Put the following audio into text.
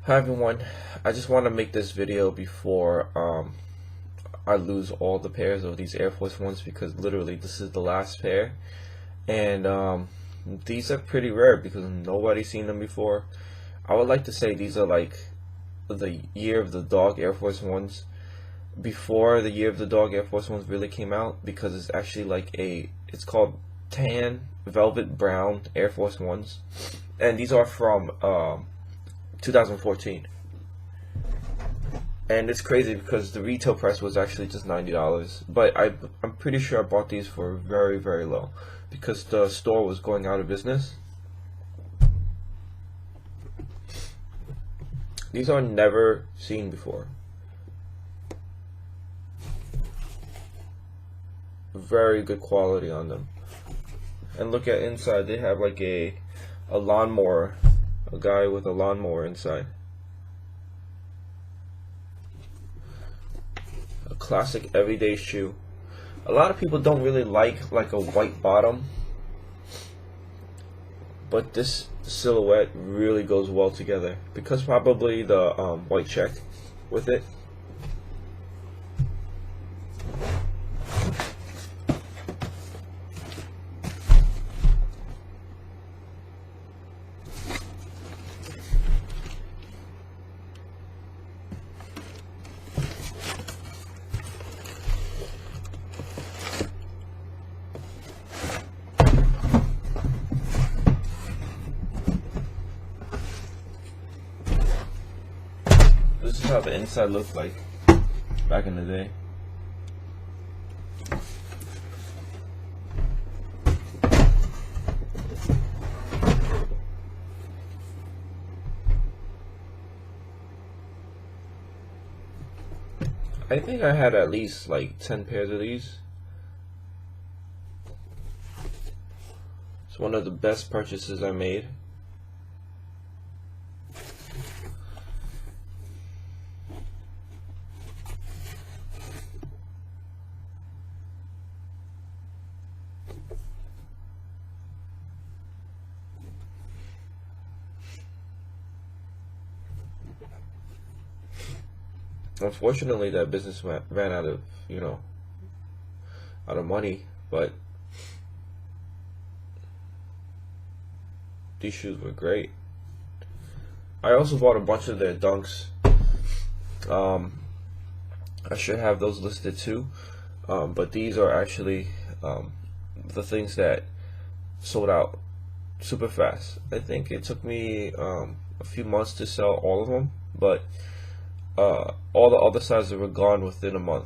Hi everyone, I just want to make this video before I lose all the pairs of these Air Force Ones, because literally this is the last pair, and these are pretty rare because nobody's seen them before. I would like to say these are like the year of the dog Air Force Ones before the year of the dog Air Force Ones really came out, because it's actually like it's called tan velvet brown Air Force Ones, and these are from 2014. And it's crazy because the retail price was actually just $90, but I'm pretty sure I bought these for very, very low because the store was going out of business. These are never seen before. Very good quality on them. And look at inside, they have like a lawnmower, a guy with a lawnmower inside. A classic everyday shoe. A lot of people don't really like a white bottom, but this silhouette really goes well together because probably the white check with it. This is how the inside looked like back in the day. I think I had at least like 10 pairs of these. It's one of the best purchases I made. Unfortunately, that business ran out of, out of money, but these shoes were great. I also bought a bunch of their Dunks. I should have those listed too, but these are actually the things that sold out super fast. I think it took me a few months to sell all of them, but all the other sizes were gone within a month.